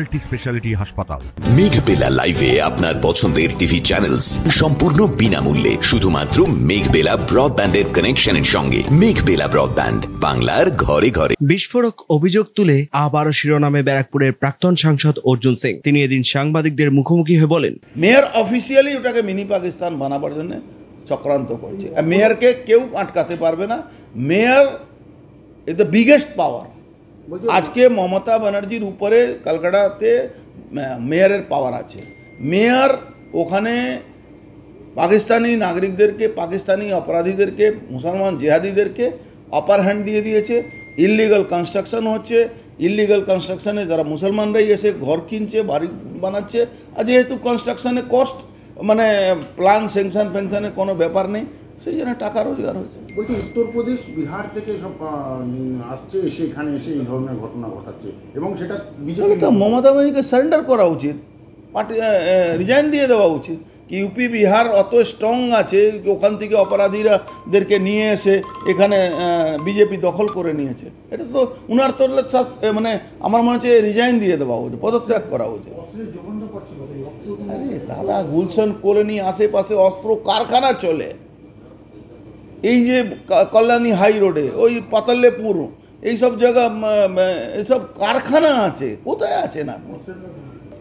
Multi speciality হাসপাতাল। মেঘবেলা লাইভে আপনার পছন্দের টিভি চ্যানেলস সম্পূর্ণ বিনামূল্যে, শুধুমাত্র মেঘবেলা ব্রডব্যান্ডের কানেকশনের সঙ্গে। মেঘবেলা ব্রডব্যান্ড, বাংলার ঘরে ঘরে। বিস্ফোরক অভিযোগ তুলে আবারও শিরোনামে ব্যারাকপুরের প্রাক্তন সাংসদ অর্জুন সিং। তিনি এদিন সাংবাদিকদের মুখোমুখি হয়ে বলেন, মেয়র অফিসিয়ালি ওটাকে মিনি পাকিস্তান বানাবার জন্য চক্রান্ত করছে। মেয়রকে কেউ আটকাতে পারবে না। মেয়র ইজ দ্য বিগেস্ট পাওয়ার। আজকে মমতা ব্যানার্জির উপরে কলকাতাতে মেয়রের পাওয়ার আছে। মেয়র ওখানে পাকিস্তানি নাগরিকদেরকে, পাকিস্তানি অপরাধীদেরকে, মুসলমান জেহাদিদেরকে আপার হ্যান্ড দিয়ে দিয়েছে। ইললিগাল কনস্ট্রাকশন হচ্ছে। ইললিগাল কনস্ট্রাকশনে যারা মুসলমানরাই এসে ঘর কিনছে, বাড়ি বানাচ্ছে। আর যেহেতু কনস্ট্রাকশনে কস্ট মানে প্ল্যান ফ্যাংশনের কোনো ব্যাপার নেই, সেই জন্য টাকা রোজগার হচ্ছে। বলছি উত্তরপ্রদেশ, বিহার থেকে সব আসছে, এসে এখানে এসে এই ধরনের ঘটনা ঘটাচ্ছে এবং সেটা বিজেপি। তো মমতা ব্যানার্জিকে সারেন্ডার করা উচিত, পার্টি রিজাইন দিয়ে দেওয়া উচিত। কি ইউপি বিহার অত স্ট্রং আছে, ওখান থেকে অপরাধীরাদেরকে নিয়ে এসে এখানে বিজেপি দখল করে নিয়েছে। এটা তো উনার তো মানে আমার মনে হচ্ছে রিজাইন দিয়ে দেওয়া উচিত, পদত্যাগ করা উচিত। আরে দাদা, গুলশন কলোনি আশেপাশে অস্ত্র কারখানা চলে। এই যে কল্যাণী হাই রোডে, ওই পাতাল্লেপুর, এইসব জায়গা এসব কারখানা আছে। কোথায় আছে না?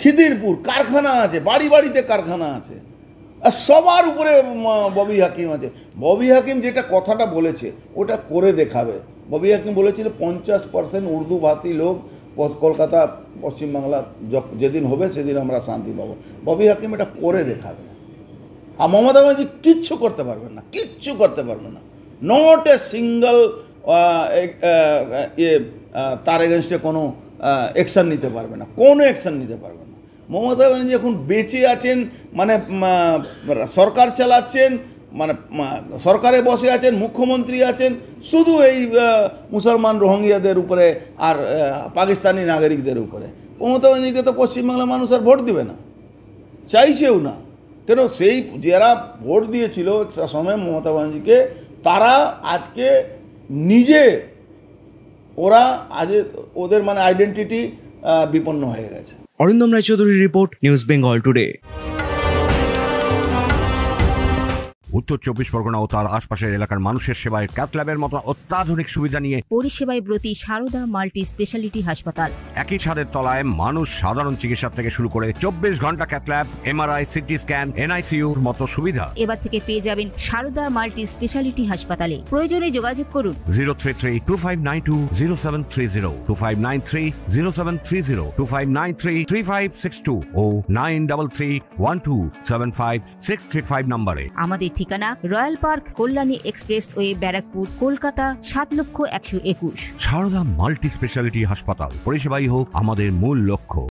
খিদিরপুর কারখানা আছে, বাড়ি বাড়িতে কারখানা আছে। আর সবার উপরে ববি হাকিম আছে। ববি হাকিম যেটা কথাটা বলেছে ওটা করে দেখাবে। ববি হাকিম বলেছিল 50% উর্দুভাষী লোক কলকাতা, পশ্চিমবাংলা যেদিন হবে সেদিন আমরা শান্তি পাবো। ববি হাকিম এটা করে দেখাবে। আর মমতা ব্যানার্জি কিচ্ছু করতে পারবেন না, কিচ্ছু করতে পারবে না। নট এ সিঙ্গল তার এগেনস্টে কোনো অ্যাকশান নিতে পারবে না, কোনো অ্যাকশান নিতে পারবে না। মমতা ব্যানার্জি এখন বেঁচে আছেন, মানে সরকার চালাচ্ছেন, মানে সরকারে বসে আছেন, মুখ্যমন্ত্রী আছেন, শুধু এই মুসলমান রোহিঙ্গাদের উপরে আর পাকিস্তানি নাগরিকদের উপরে। মমতা ব্যানার্জিকে তো পশ্চিমবাংলার মানুষ আর ভোট দেবে না, চাইছেও না। কেন? সেই যারা ভোট দিয়েছিল সময় মমতা ব্যানার্জিকে, তারা আজকে নিজে ওরা আজ ওদের মানে আইডেন্টিটি বিপন্ন হয়ে গেছে। অরিন্দম রায়চৌধুরীর রিপোর্ট, নিউজ বেঙ্গল টুডে। উত্তর 24 পরগনা ও তার আশপাশের এলাকার মানুষের সেবায় ক্যাথ ল্যাবের মতো অত্যাধুনিক সুবিধা নিয়ে পরিষেবায় ব্রতী সারদা মাল্টি স্পেশালিটি হাসপাতাল। একই ছাদের তলায় মানুষ সাধারণ চিকিৎসা থেকে শুরু করে 24 ঘন্টা cath lab, MRI, CT scan, এনআইসিইউর মতো সুবিধা এবার থেকে পেয়ে যাবেন সারদা মাল্টি স্পেশালিটি হাসপাতালে। প্রয়োজনে যোগাযোগ করুন 033-2592-0730, 2593-0730, 2593-3562 ও 9331275635 নম্বরে। আমাদের ঠিকানা Royal Park, Kalyani expressway, Barrackpore, Kolkata 7,121,000। Sarada multi speciality হাসপাতাল, পরিষেবাই হোক আমাদের মূল লক্ষ্য।